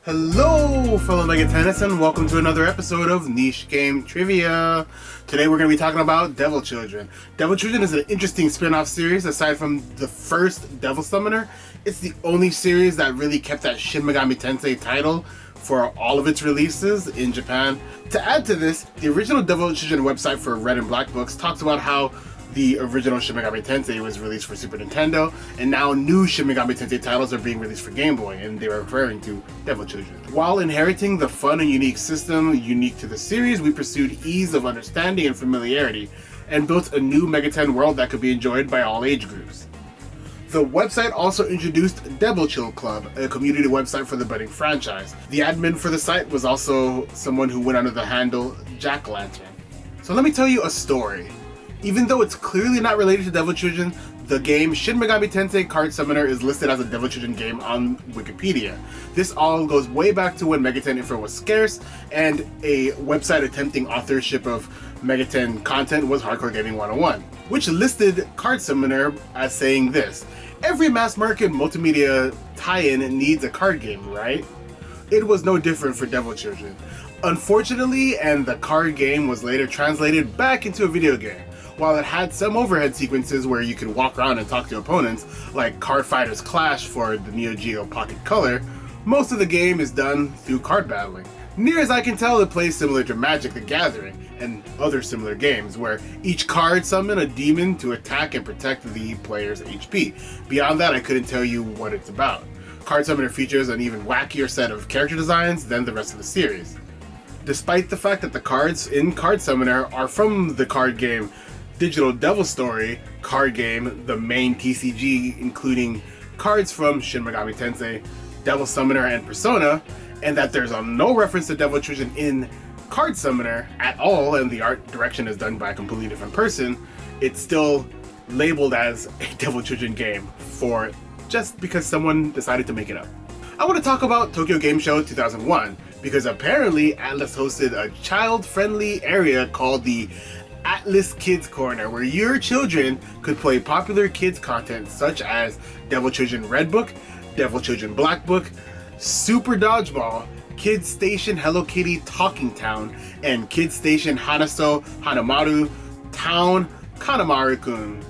Hello, fellow megatennists, and welcome to another episode of Niche Game Trivia. Today we're going to be talking about Devil Children. Devil Children is an interesting spin-off series. Aside from the first Devil Summoner, it's the only series that really kept that Shin Megami Tensei title for all of its releases in Japan. To add to this, the original Devil Children website for Red and Black books talks about how the original Shin Megami Tensei was released for Super Nintendo, and now new Shin Megami Tensei titles are being released for Game Boy, and they were referring to Devil Children. While inheriting the fun and unique system unique to the series, we pursued ease of understanding and familiarity, and built a new megaten world that could be enjoyed by all age groups. The website also introduced Devil Chill Club, a community website for the budding franchise. The admin for the site was also someone who went under the handle Jack Lantern. So let me tell you a story. Even though it's clearly not related to Devil Children, the game Shin Megami Tensei Card Summoner is listed as a Devil Children game on Wikipedia. This all goes way back to when megaten info was scarce, and a website attempting authorship of megaten content was Hardcore Gaming 101, which listed Card Summoner as saying this: "Every mass market multimedia tie-in needs a card game, right?" It was no different for Devil Children. Unfortunately, and the card game was later translated back into a video game. While it had some overhead sequences where you could walk around and talk to opponents, like Card Fighters Clash for the Neo Geo Pocket Color, most of the game is done through card battling. Near as I can tell, it plays similar to Magic the Gathering and other similar games, where each card summon a demon to attack and protect the player's HP. Beyond that, I couldn't tell you what it's about. Card Summoner features an even wackier set of character designs than the rest of the series. Despite the fact that the cards in Card Summoner are from the card game Digital Devil Story card game, the main TCG, including cards from Shin Megami Tensei, Devil Summoner, and Persona, and that there's no reference to Devil Children in Card Summoner at all, and the art direction is done by a completely different person, it's still labeled as a Devil Children game for just because someone decided to make it up. I want to talk about Tokyo Game Show 2001, because apparently Atlus hosted a child-friendly area called the Atlas Kids Corner, where your children could play popular kids content such as Devil Children Red Book, Devil Children Black Book, Super Dodgeball, Kids Station Hello Kitty Talking Town, and Kids Station Hanaso Hanamaru Town Kanamaru-kun.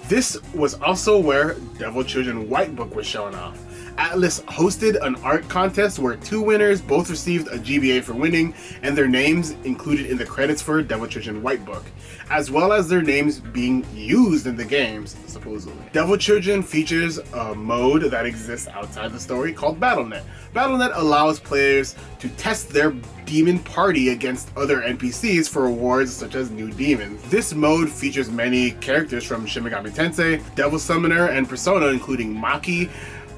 This was also where Devil Children White Book was shown off. Atlus hosted an art contest where two winners both received a GBA for winning, and their names included in the credits for Devil Children White Book, as well as their names being used in the games, supposedly. Devil Children features a mode that exists outside the story called BattleNet. BattleNet allows players to test their demon party against other NPCs for rewards such as new demons. This mode features many characters from Shin Megami Tensei, Devil Summoner, and Persona, including Maki,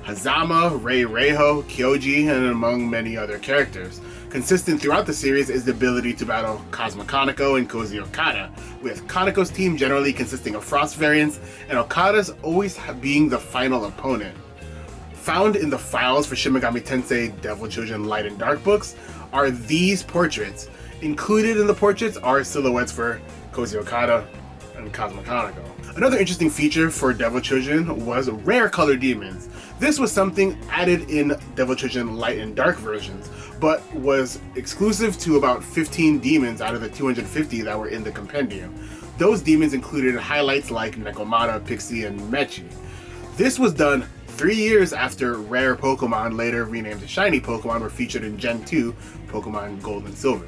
Hazama, Rei Reiho, Kyoji, and among many other characters. Consistent throughout the series is the ability to battle Cosmo Kaneko and Koji Okada, with Kaneko's team generally consisting of Frost variants, and Okada's always being the final opponent. Found in the files for Shin Megami Tensei Devil Children Light and Dark books are these portraits. Included in the portraits are silhouettes for Koji Okada and Cosmo Kaneko. Another interesting feature for Devil Children was rare color demons. This was something added in Devil Children Light and Dark versions, but was exclusive to about 15 demons out of the 250 that were in the compendium. Those demons included highlights like Nekomata, Pixie, and Mechi. This was done 3 years after rare Pokemon, later renamed to shiny Pokemon, were featured in Gen 2 Pokemon Gold and Silver.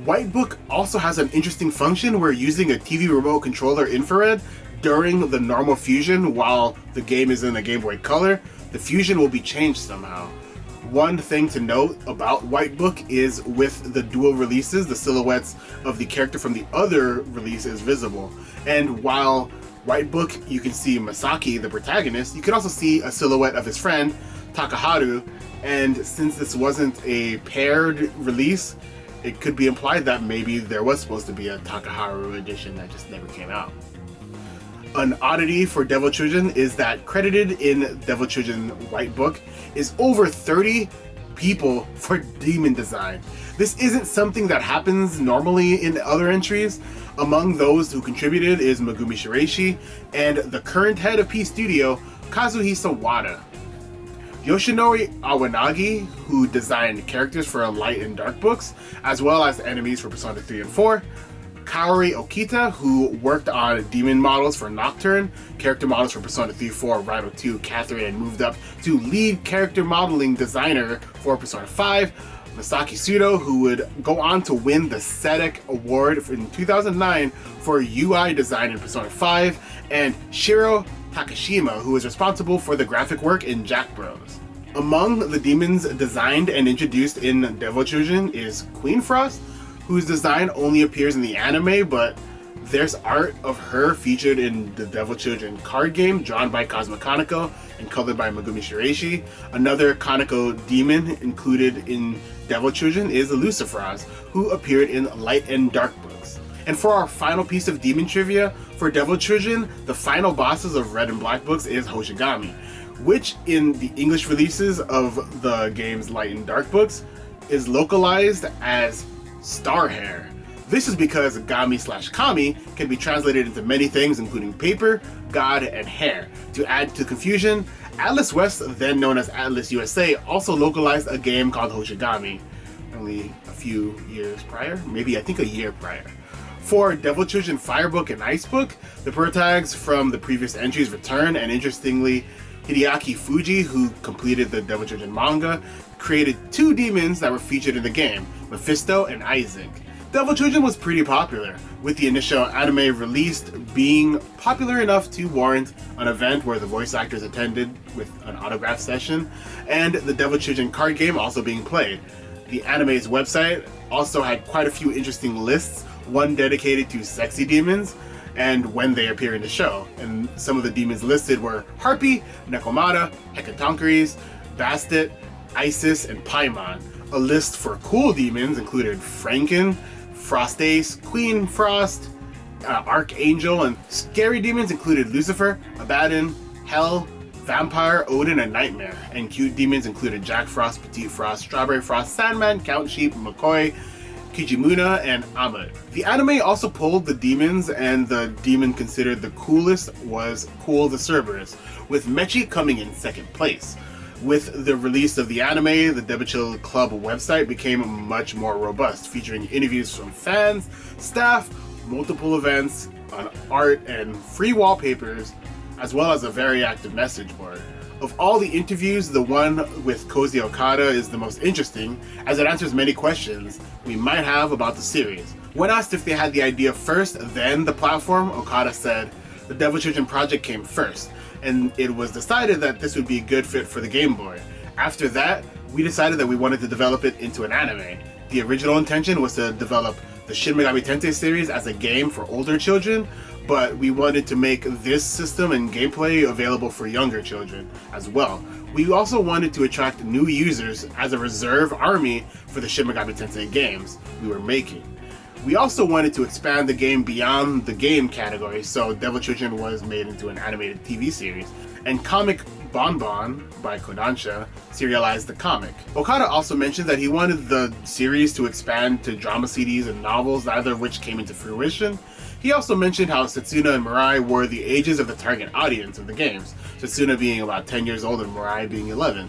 White Book also has an interesting function where using a TV remote controller infrared during the normal fusion while the game is in a Game Boy Color, the fusion will be changed somehow. One thing to note about White Book is with the dual releases, the silhouettes of the character from the other release is visible. And while White Book, you can see Masaki, the protagonist, you can also see a silhouette of his friend, Takaharu, and since this wasn't a paired release, it could be implied that maybe there was supposed to be a Takaharu edition that just never came out. An oddity for Devil Children is that credited in Devil Children White Book is over 30 people for demon design. This isn't something that happens normally in other entries. Among those who contributed is Megumi Shiraishi and the current head of P Studio, Kazuhisa Wada. Yoshinori Awanagi, who designed characters for Light and Dark books, as well as enemies for Persona 3 and 4. Kaori Okita, who worked on demon models for Nocturne, character models for Persona 3, 4, Rhino 2, Catherine, and moved up to lead character modeling designer for Persona 5. Masaki Sudo, who would go on to win the SEDEC Award in 2009 for UI design in Persona 5, and Shiro Takashima, who was responsible for the graphic work in Jack Bros. Among the demons designed and introduced in Devil Children is Queen Frost, whose design only appears in the anime, but there's art of her featured in the Devil Children card game drawn by Cosmo Kaneko and colored by Megumi Shiraishi. Another Kaneko demon included in Devil Children is Lucifraz, who appeared in Light and Dark books. And for our final piece of demon trivia, for Devil Children, the final bosses of Red and Black books is Hoshigami, which in the English releases of the game's Light and Dark books is localized as Star Hair. This is because Gami/Kami can be translated into many things, including paper, god, and hair. To add to confusion, Atlas West, then known as Atlas USA, also localized a game called Hoshigami only a few years prior, maybe I think a year prior. For Devil Children Firebook and Icebook, the protags from the previous entries return, and interestingly, Hideaki Fuji, who completed the Devil Children manga, created two demons that were featured in the game, Mephisto and Isaac. Devil Children was pretty popular, with the initial anime released being popular enough to warrant an event where the voice actors attended with an autograph session, and the Devil Children card game also being played. The anime's website also had quite a few interesting lists, one dedicated to sexy demons, and when they appear in the show. And some of the demons listed were Harpy, Nekomata, Hecatoncheires, Bastet, Isis, and Paimon. A list for cool demons included Franken, Frostace, Queen Frost, Archangel, and scary demons included Lucifer, Abaddon, Hell, Vampire, Odin, and Nightmare. And cute demons included Jack Frost, Petite Frost, Strawberry Frost, Sandman, Count Sheep, McCoy, Kijimuna, and Ahmed. The anime also pulled the demons, and the demon considered the coolest was Cool the Cerberus, with Mechi coming in second place. With the release of the anime, the Devil Children Club website became much more robust, featuring interviews from fans, staff, multiple events, on art, and free wallpapers, as well as a very active message board. Of all the interviews, the one with Koji Okada is the most interesting, as it answers many questions we might have about the series. When asked if they had the idea first, then the platform, Okada said, "The Devil Children project came first, and it was decided that this would be a good fit for the Game Boy. After that, we decided that we wanted to develop it into an anime. The original intention was to develop the Shin Megami Tensei series as a game for older children, but we wanted to make this system and gameplay available for younger children as well. We also wanted to attract new users as a reserve army for the Shin Megami Tensei games we were making. We also wanted to expand the game beyond the game category, so Devil Children was made into an animated TV series, and Comic Bonbon by Kodansha serialized the comic." Okada also mentioned that he wanted the series to expand to drama CDs and novels, neither of which came into fruition. He also mentioned how Setsuna and Mirai were the ages of the target audience of the games, Setsuna being about 10 years old and Mirai being 11.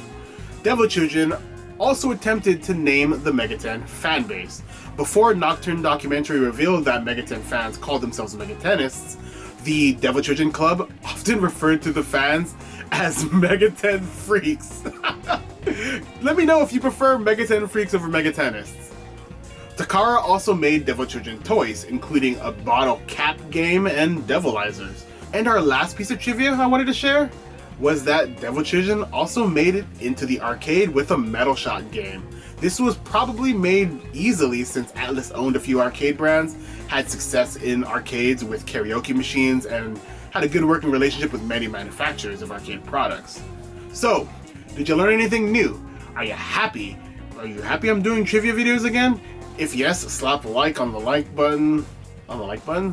Devil Children also attempted to name the Megaten fanbase. Before Nocturne documentary revealed that Megaten fans called themselves Megatenists, the Devil Children Club often referred to the fans as Megaten freaks. Let me know if you prefer Megaten freaks over Megatenists. Takara also made Devil Children toys, including a bottle cap game and Devilizers. And our last piece of trivia I wanted to share was that Devil Children also made it into the arcade with a Metal Shot game. This was probably made easily since Atlas owned a few arcade brands, had success in arcades with karaoke machines, and had a good working relationship with many manufacturers of arcade products. So, did you learn anything new? Are you happy? Are you happy I'm doing trivia videos again? If yes, slap a like on the like button.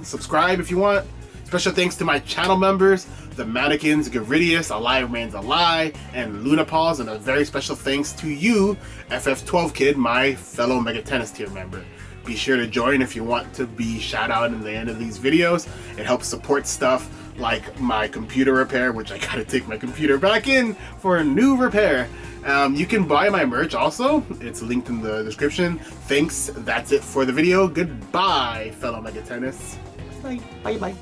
Subscribe if you want. Special thanks to my channel members, the Mannequins, Garidius, Alive Remains a Lie, and Lunapals, and a very special thanks to you, FF12 Kid, my fellow Mega Tennis tier member. Be sure to join if you want to be shout out in the end of these videos. It helps support stuff like my computer repair, which I gotta take my computer back in for a new repair. You can buy my merch also. It's linked in the description. Thanks. That's it for the video. Goodbye, fellow megatenists. Bye. Bye. Bye.